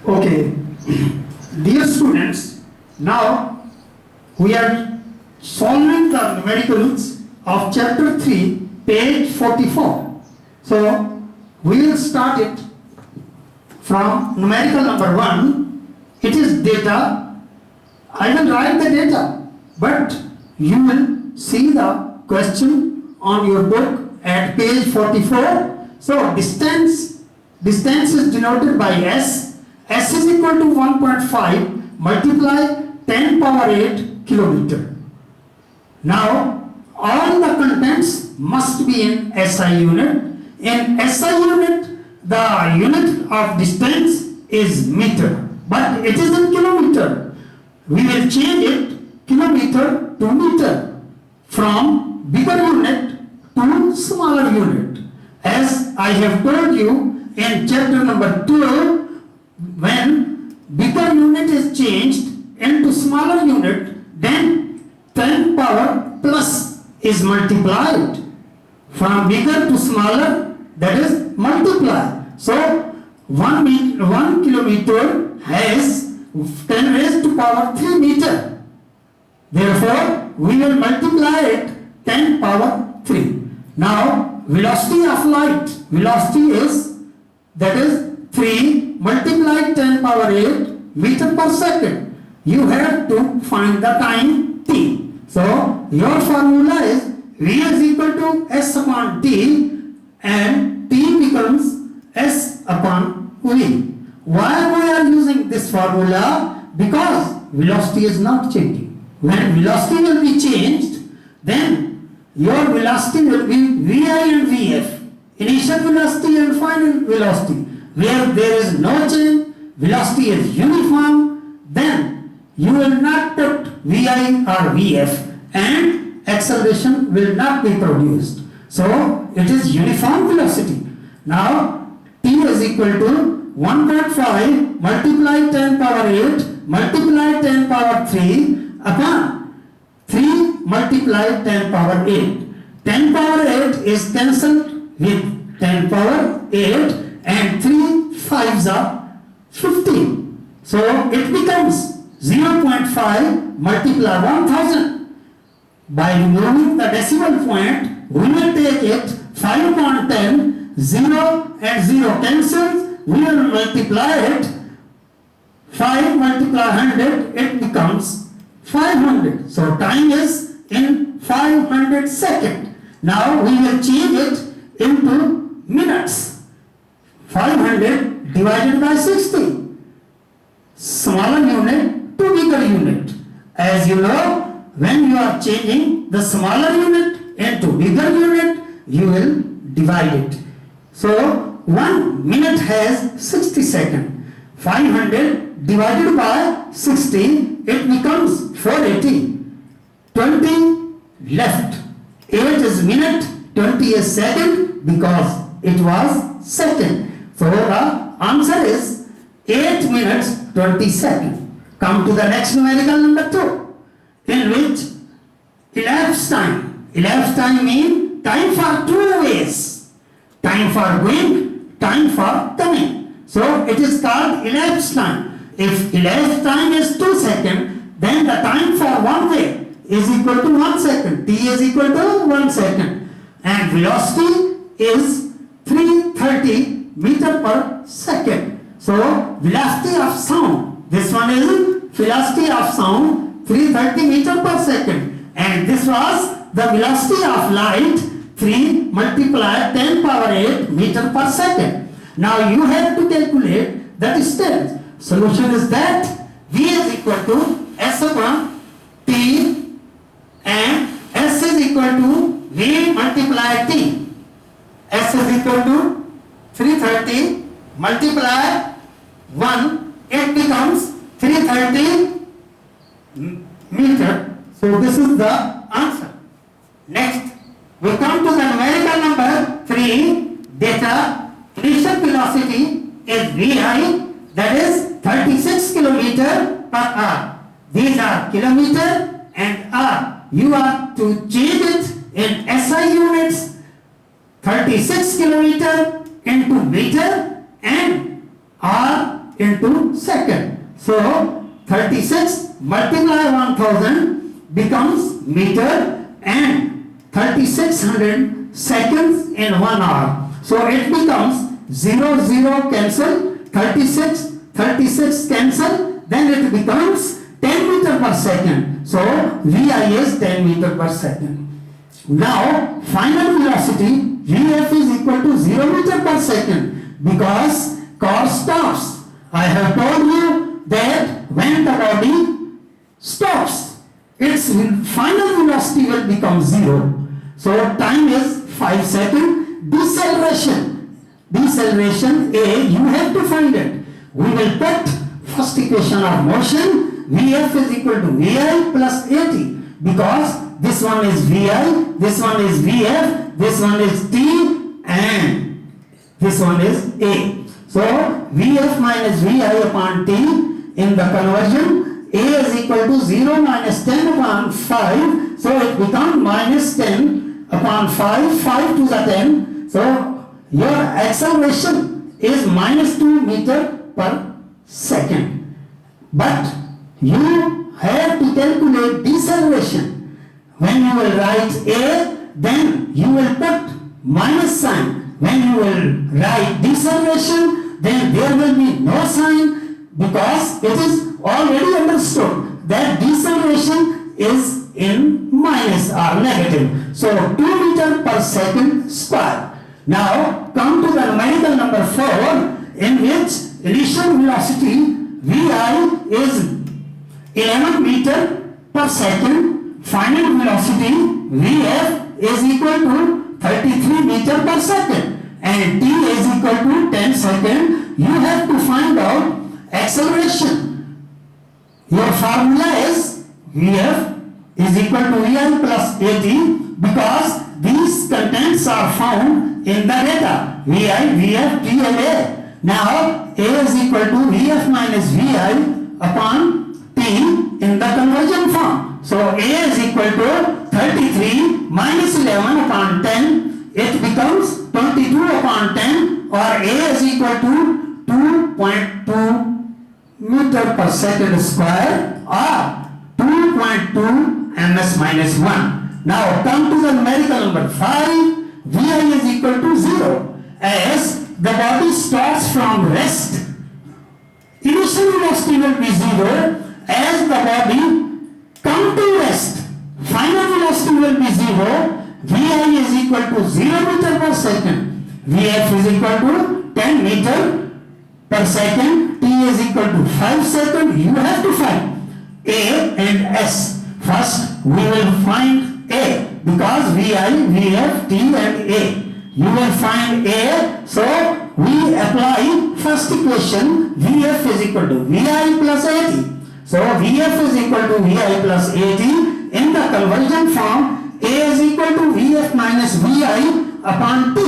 Okay, dear students, now we are solving the numericals of chapter 3, page 44. So, we will start it from numerical number 1. It is data. I will write the data, but you will see the question on your book at page 44. So, distance is denoted by S. S is equal to 1.5 multiply 10 power 8 kilometer. Now, all the contents must be in SI unit. In SI unit, the unit of distance is meter, but it is in kilometer. We will change it kilometer to meter from bigger unit to smaller unit. As I have told you in chapter number 2, when bigger unit is changed into smaller unit, then 10 power plus is multiplied. From bigger to smaller, that is multiply. So 1 kilometer has 10 raised to power 3 meter. Therefore, we will multiply it 10 power 3. Now, velocity of light, velocity is, that is 3 multiplied 10 power 8 meter per second. You have to find the time t. So, your formula is V is equal to S upon t and t becomes S upon V. Why we are using this formula? Because velocity is not changing. When velocity will be changed, then your velocity will be Vi and Vf. Initial velocity and final velocity. Where there is no change, velocity is uniform, then you will not put Vi or Vf and acceleration will not be produced. So it is uniform velocity. Now t is equal to 1.5 multiply 10 power 8 multiply 10 power 3 upon 3 multiply 10 power 8. 10 power 8 is cancelled with 10 power 8 and 3 5s are 15. So it becomes 0.5 multiply 1000. By removing the decimal point, we will take it 5 upon 10, 0 and 0 cancels, we will multiply it, 5 multiply 100, it becomes 500. So time is in 500 seconds. Now we will change it into minutes. 500 divided by 60. Smaller unit to bigger unit. As you know, when you are changing the smaller unit into bigger unit, you will divide it. So 1 minute has 60 seconds. 500 divided by 60, it becomes 480. 20 left. 8 is minute, 20 is second because it was second. So the answer is 8 minutes 20 seconds. Come to the next numerical number 2, in which elapsed time. Elapsed time means time for 2 ways. Time for going, time for coming. So it is called elapsed time. If elapsed time is 2 seconds, then the time for one way is equal to 1 second. T is equal to 1 second. And velocity is 330 meter per second. So velocity of sound, this one is velocity of sound 330 meter per second, and this was the velocity of light 3 multiplied 10 power 8 meter per second. Now you have to calculate the distance. Solution is that V is equal to S upon T and S is equal to V multiplied T. S is equal to 330 multiply 1, it becomes 330 meter. So this is the answer. Next, we come to the numerical number 3, data. Initial velocity is Vi, that is 36 kilometer per hour. These are kilometer and hour. You are to change it in SI units. 36 kilometer into meter and hour into second. So 36 multiply 1000 becomes meter and 3600 seconds in 1 hour. So it becomes 0 0 cancel, 36 cancel, then it becomes 10 meter per second. So VI is 10 meter per second. Now final velocity Vf is equal to 0 meter per second because car stops. I have told you that when the body stops, its final velocity will become 0. So time is 5 seconds. Deceleration A, you have to find it. We will put first equation of motion, Vf is equal to Vi plus At, because this one is Vi, this one is Vf, this one is T, and this one is A. So Vf minus Vi upon T in the conversion, A is equal to 0 minus 10 upon 5, so it becomes minus 10 upon 5, 5 to the 10. So your acceleration is minus 2 meter per second. But you have to calculate deceleration. When you will write A, then you will put minus sign. When you will write deceleration, then there will be no sign, because it is already understood that deceleration is in minus or negative. So 2 meter per second square. Now come to the numerical number 4, in which initial velocity Vi is 11 meter per second, final velocity Vf is equal to 33 meter per second, and T is equal to 10 seconds. You have to find out acceleration. Your formula is Vf is equal to Vi plus At, because these contents are found in the data Vi, Vf, T and A. Now A is equal to Vf minus Vi upon T in the conversion form. So A is equal to 33 minus 11 upon 10. It becomes 22 upon 10, or A is equal to 2.2 meter per second square, or 2.2 ms minus 1. Now come to the numerical number 5. Vi is equal to 0 as the body starts from rest. Initial velocity will be 0 as the body come to rest. Final velocity will be 0. Vi is equal to 0 meter per second. Vf is equal to 10 meter per second. T is equal to 5 seconds. You have to find A and S. First we will find A, because Vi, Vf, T and A. You will find A, so we apply first equation, Vf is equal to Vi plus At. So Vf is equal to Vi plus At. In the conversion form, A is equal to Vf minus Vi upon T.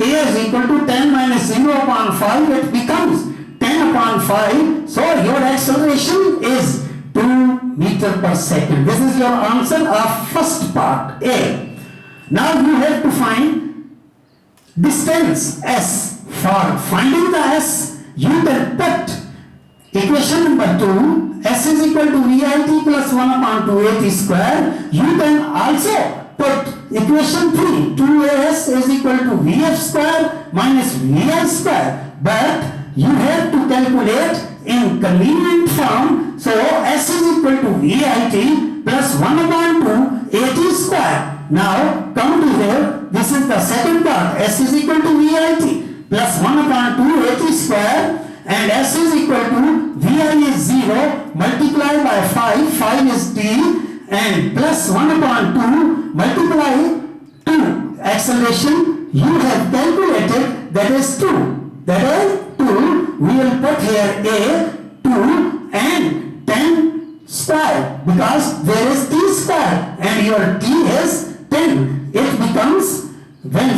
A is equal to 10 minus 0 upon 5, it becomes 10 upon 5. So your acceleration is 2 meter per second. This is your answer of first part, A. Now you have to find distance S. For finding the S, you can put equation number 2, S is equal to VIT plus 1 upon 2AT square. You can also put equation 3, 2AS is equal to VF square minus VI square. But you have to calculate in convenient form. So S is equal to VIT plus 1 upon 2 AT square. Now come to here. This is the second part. S is equal to VIT plus 1 upon 2 AT square, and S is equal to Vi is 0 multiplied by 5. 5 is T, and plus 1 upon 2 multiply 2. Acceleration you have calculated, that is 2. That is 2. We will put here A, 2 and 10 square, because there is T square and your T is 10. It becomes, when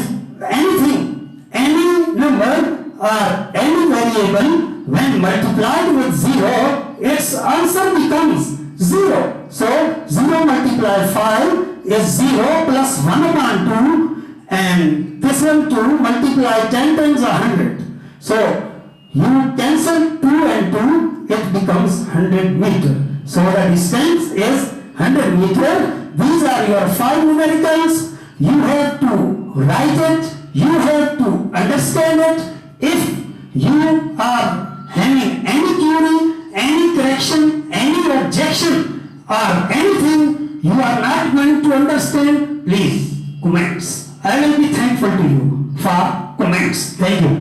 anything, any number or any variable, when multiplied with 0, its answer becomes 0. So 0 multiplied 5 is 0 plus 1 upon 2, and this one 2 multiply 10 times 100. So You cancel 2 and 2, it becomes 100 meter. So the distance is 100 meter. These are your 5 numericals. You have to write it. You have to understand it. If you are having any query, any correction, any objection or anything you are not going to understand, please comments. I will be thankful to you for comments. Thank you.